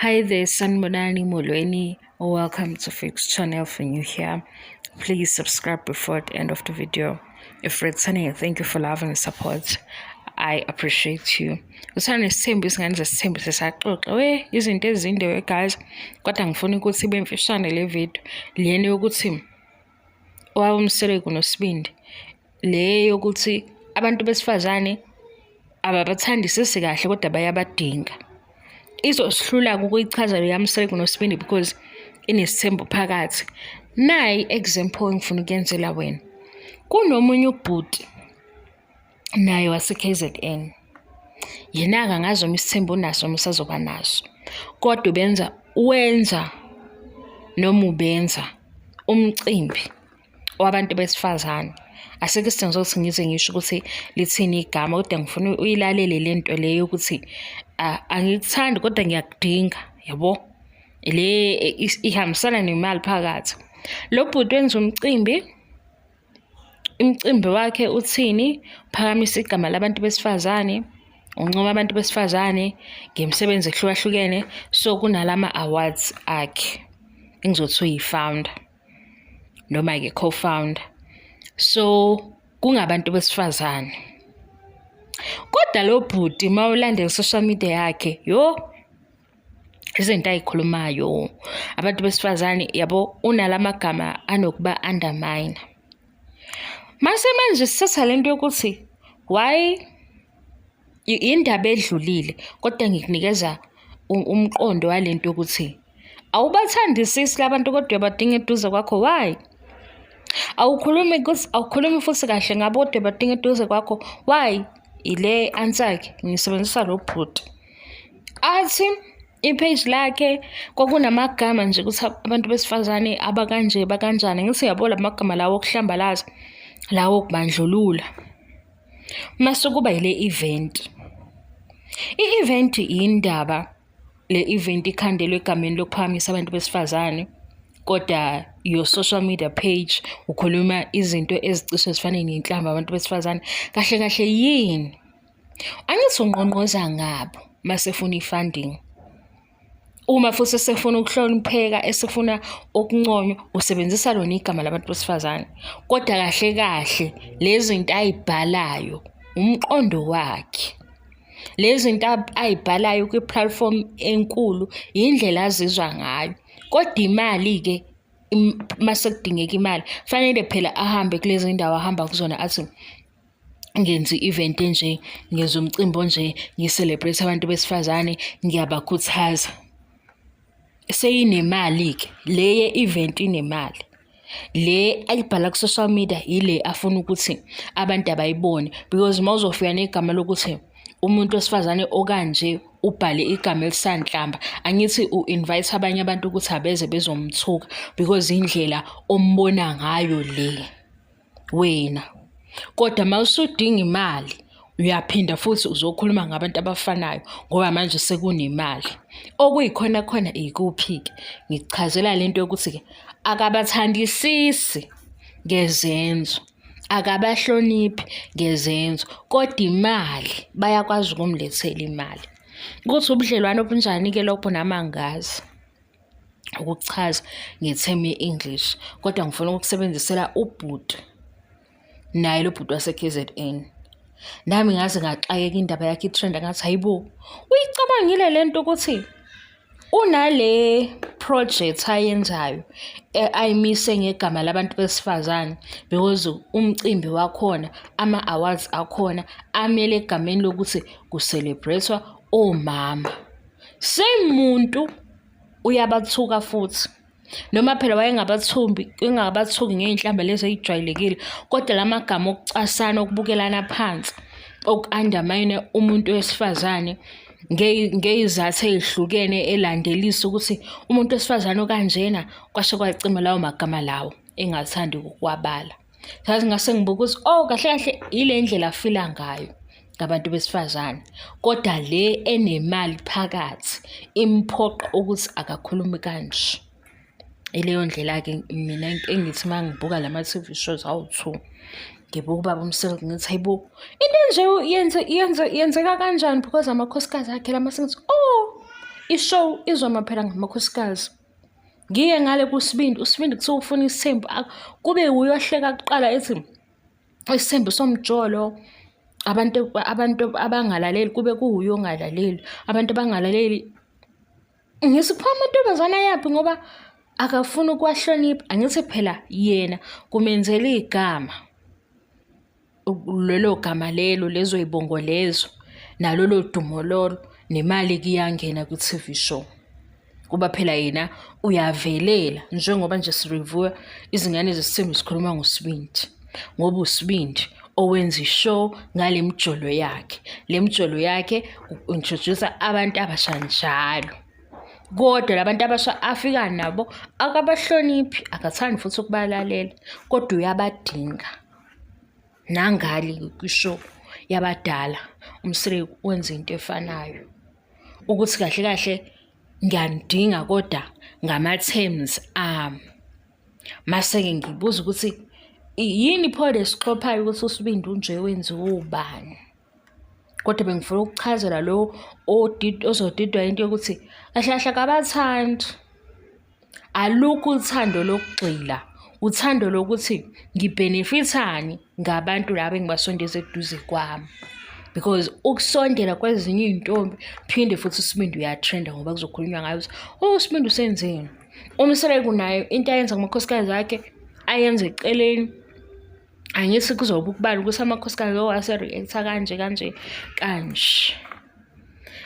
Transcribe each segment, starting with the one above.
Hi there, Sanbonani Molweni. Welcome to Fix channel. For you here, please subscribe before the end of the video. If returning, thank you for love and support. I appreciate you. Usana sithembu singenza sithembu sesaxoxa we izinto ezinde we guys, kodwa ngifuna ukuthi ibe mfishane le video lena yokuthi owawumseleko noSibindi, le yokuthi abantu besifazane ababathandisisi kahle kodwa bayabadinga. Izosihlula ukuyichaza le yamseleko noSibindi because inesithembu phakathi. Nayi example ngifuna ukuyenzela wena. Kunomunye ubhuti naye wase KZN. Yena angazi uma isithembu naso uma sazoba naso. Kodwa wenza noma ubenza umcimbi wabantu besifazane. Asike isidingo sokuthi ngize ngisho ukuthi lithini igama, kodwa ngifuna uyilalele lento leyo ukuthi angikuthandi kodwa ngiyakudinga, yabo. Le ihambisana nemali phakathi. Lo bhuti wenza umcimbi wakhe uthini? Phakamisa igama labantu besifazane, uncoma abantu besifazane ngemisebenzi ehlukahlukene. So kunalama awards akhe engizothi uyi-founder noma ke co-founder. So kungabantu besifazane. Kodwa lo bhuti mawulandela social media yakhe, izinto ayikhulumayo abantu besifazane, yabo, unalamagama anokuba undermine. Mase manje sithatha lento yokuthi why indaba edlulile, kodwa ngikunikeza umqondo walento yokuthi awubathandisisi labantu kodwa badinga eduze kwakho. Why? Awukhulumi futhi kahle ngabo kodwa badinga eduze kwakho. Why? Ile answer yakhe ngisebenzisa lo bhuti. Athi ipage lakhe kwakunamagama nje ukuthi abantu besifazane abakanje bakanjani. Ngithi yabo lamagama lawo okuhlambalaza, lawo okubandlulula. Mase kuba ile event. I-event indaba, le event ikhandelwe egameni lokuphakamisa abantu besifazane, kodwa your social media page ukhuluma izinto ezicishe zifane nenhlamba abantu besifazane. Kahle kahle yini? Angithi ungqongqoza ngabo masefuna i-funding. Uma futhi sefuna ukuhlonipheka, esefuna okunconywa, usebenzisa lona igama labantu besifazane. Kodwa kahle kahle lezi zinto ayibhalayo umqondo wakhe. Lezi zinto ayibhalayo kwi-platform enkulu indlela azizwa ngayo. Kodwa imali ke mase kudingeka imali, fanele phela ahambe kulezi ndawo ahamba kuzona athi ngenza i-event enje, ngenza umcimbi onje, ngicelebrate abantu besifazane, ngiyabakhuthaza. Seyinemali ke le ye-event inemali. Le ayibhala ku-social media ile afuna ukuthi abantu abayibone, because mawuzofika negama lokuthi umuntu wesifazane okanje ubhale igama elisanhlamba, angithi u-invite abanye abantu ukuthi abeze bezomthuka because indlela ombona ngayo le wena. Kodwa mawusudinga imali uyaphinda futhi uzokhuluma ngabantu abafanayo ngoba manje sekunemali. Okuyikhona khona ikuphi-ke? Ngikuchazela lento yokuthi ke akabathandisisi ngezenzo, akabahloniphi ngezenzo, kodwa imali bayakwazi ukumlethela imali. Ukuthi ubudlelwano obunjani-ke lokho nami angazi ukuchaza ngethemu ye-English, kodwa ngifuna ukusebenzisela ubhuti, naye lo bhuti wase KZN. Nami ngaze ngaxakeka indaba yakhe i-trend, ngathi hayibo, uyicabangile lento ukuthi unale project ayenzayo ayimise ngegama labantu besifazane because umcimbi wakhona, ama-awards akhona amele egameni lokuthi kucelebratewa omama. Semuntu uyabathuka futhi, noma phela wayengabathuki ngey'nhlamba lezi ey'jwayelekile, kodwa lamagama okucasana, okubukelana phansi, oku-undermine umuntu wesifazane ngey'zathu ey'hlukene, elandelisa ukuthi umuntu wesifazane okanjena kwashe kwacima lawo magama lawo engathandi ukuwabala. Sathi ngase ngibuka ukuthi kahle kahle ile ndlela afila ngayo ngabantu besifazane, kodwa le enemali phakathi imphoqa ukuthi akakhulumi kanje. Ileyo ndlela-ke mina engithi uma ngibuka lama-TV shows awu-2 ngibuka ubaba uMseli ngithi hayibo, into nje yenzeka kanjani because amakhosikazi akhe lama sengithi ishow izoma phela ngamakhosikazi. Ngiye ngale kuSibindi, uSibindi kuthiwa ufuna isithembu, kube uyohleka kuqala ethi isithembu somjolo. Abantu abangalaleli kube kuwuyo ongalaleli, abantu abangalaleli. Ngithi pho amantombazane yaphi ngoba akafuni ukuwahlonipha. Angithi phela yena kumenzela igama, lelo gama lelo, lezo y'bongo lezo, nalolo dumo lolo, nemali kuyangena ku-TV show. Kuba phela yena uyavelela, njengoba nje sireview izingane zesithembu sikhuluma ngoSibindi, ngoba uSibindi owenza ishow ngale mjolo yakhe. Le mjolo yakhe u-introduce abantu abasha njalo. Kodwa labantu abasha afika nabo akabahloniphi, akathandi futhi ukubalalela, kodwa uyabadinga. Nangali kwishow yabadala uMsirek wenza into efanayo, ukuthi kahle kahle ngiyanidinga kodwa ngama-terms ami. Mase-ke ngibuza ukuthi yini pho lesixhophayo ukuthi uSibindi unje wenze ubani? Kodwa bengifuna ukuchazela lo ozodidwa into yokuthi kahle kahle akabathandi. Alukho uthando lokugxila, uthando lokuthi ngibhenefithani ngabantu laba engibasondeza eduze kwami. Because ukusondela kwezinye iy'ntombi phinde futhi uSibindi uyatrenda ngoba kuzokhulunywa ngayo ukuthi uSibindi usenzeni. UMsirek nayo into ayenza ngamakhosikazi akhe ayenze eceleni. Angithi kuzoba ukubala ukuthi amakhosikazi ase-reacta kanje.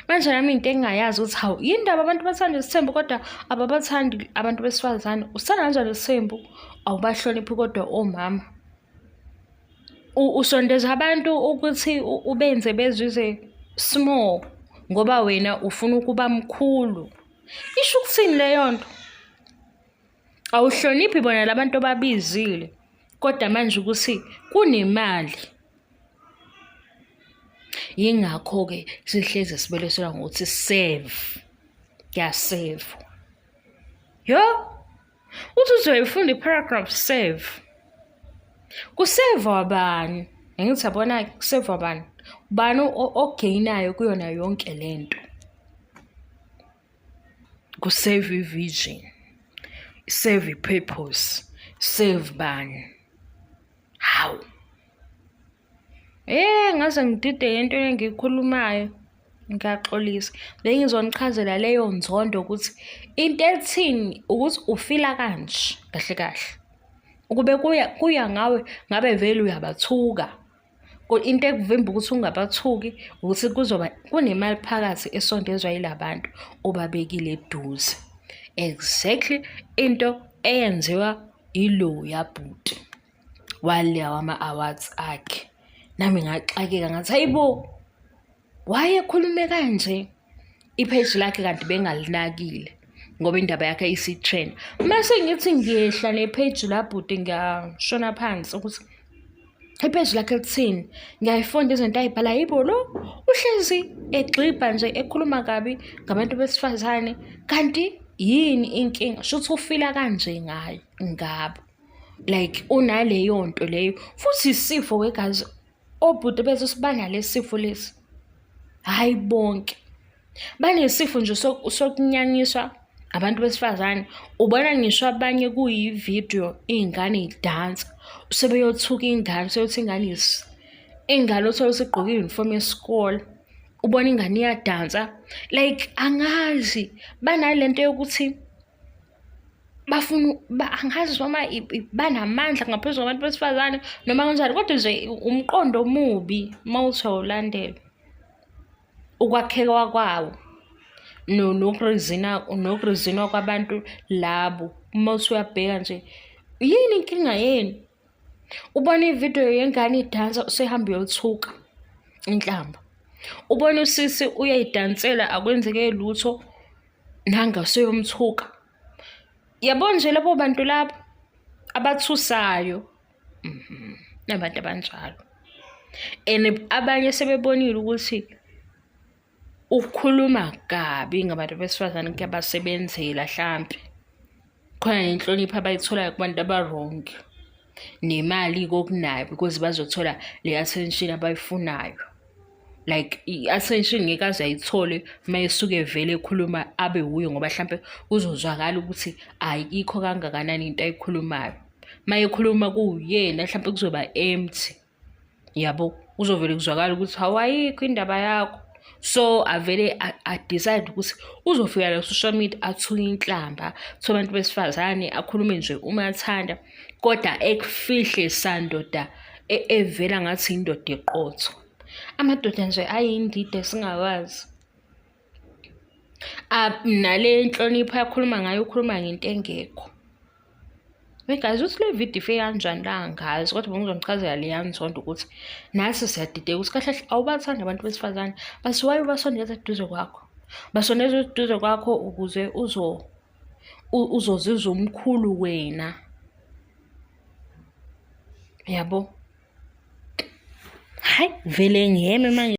Manje nami into engingayazi ukuthi hawu yini ndaba abantu bathanda isithembu kodwa ababathandi abantu besifazane. Usithanda kanjani isithembu awubahloniphi kodwa omama? Usondeza abantu ukuthi ubenze bezizwe small ngoba wena ufuna ukuba mkhulu. Isho ukuthini leyo nto? Awuhloniphi bona labantu babizile kodwa manje ukuthi kunemali. Yingakho-ke sihlezi sibelesela ngokuthi save, save. Uthi uzoyifunda i-paragraph save. Kusave wabani? Angithi yabona kusave wabani? Ubani ogeyinayo kuyona yonke lento? Kusave i-vision, save i-purpose, save bani? Hawu. Ngaze ngidide into engiyikhulumayo, ngiyaxolisa. Bengizonichazela leyo nzondo ukuthi into ethini ukuthi ufila kanje kahle kahle. Ukube kuya ngawe ngabe vele uyabathuka. Kodwa into ekuvimba ukuthi ungabathuki ukuthi kuzoba kunemali phakathi esondezwa yilabantu obabekile eduze. Exactly into eyenziwa ilo yabhuti walawa ama-awards akhe. Nami ngaxakeka ngathi hayibo, wayekhulume kanje ipage lakhe kanti bengalinakile ngoba indaba yakhe isi-trend. Mase ngithi ngiyehla nepage labhuti ngiyashona phansi ukuthi ipage lakhe lithini, ngiyayifunda izinto ayibhala. Hayibo lo uhlezi egxibha nje ekhuluma kabi ngabantu besifazane, kanti yini inkinga? Shuthi ufila kanje ngayo ngabo, like unaleyo nto leyo futhi isifo wegazi. Obhuti bethu sibanale sifo lesi, hayi bonke banesifo nje sokunyanyiswa abantu besifazane. Ubona ngisho abanye kuyivideo iy'ngane idansa, sebeyothuka ingane, seyothi ingane othola usigqoke i-uniform yesikole, ubona ingane iyadansa. Like angazi banalento yokuthi bafuna angazi noma banamandla ngaphezu kwabantu besifazane noma kanjani, kodwa nje umqondo omubi mawuthi awulandela ukwakheka kwawo nokurezinwa kwabantu labo. Mawuthi uyabheka nje yini inkinga yenu? Ubona ivideo yengane idansa usehamba uyothuka inhlamba. Ubona usisi uyayidansela akwenzeke lutho nanga seyomthuka. Yabo nje labo bantu labo abathusayo, nabantu abanjalo. And abanye sebebonile ukuthi ukukhuluma kabi ngabantu besifazane kuyabasebenzela hlampe. Khona nenhlonipho abayitholayo kubantu aba-wrong, nemali kokunayo because bazothola le attention abayifunayo. like i-attention ngeke aze ayithole uma esuke vele ekhuluma abe wuyo, ngoba hlampe uzozwakala ukuthi ayikho kangakanani into ayikhulumayo. Uma ekhuluma kuwuyena hlampe kuzoba empty, yabo, kuzovele kuzwakala ukuthi awayikho indaba yakho. So avele a-decide ukuthi uzofika la social media athuke inhlamba, athuke abantu besifazane, akhulume nje uma athanda, kodwa ekufihle sandoda evela ngathi indoda eqotho. Amadoda nje ayindida singawazi. Nale nhlonipho ayakhuluma ngayo, ukhuluma ngento engekho. Guys, uthi le video ifike kanjani la angazi, kodwa bengizomchazela Liyani Zondo ukuthi nathi siyadideka ukuthi kahle kahle awubathandi abantu besifazane, basuwaye ubasondeza eduze kwakho. Basondeza eduze kwakho ukuze uzozizwa umkhulu wena, yabo. Hayi, vele ngiyeme manje.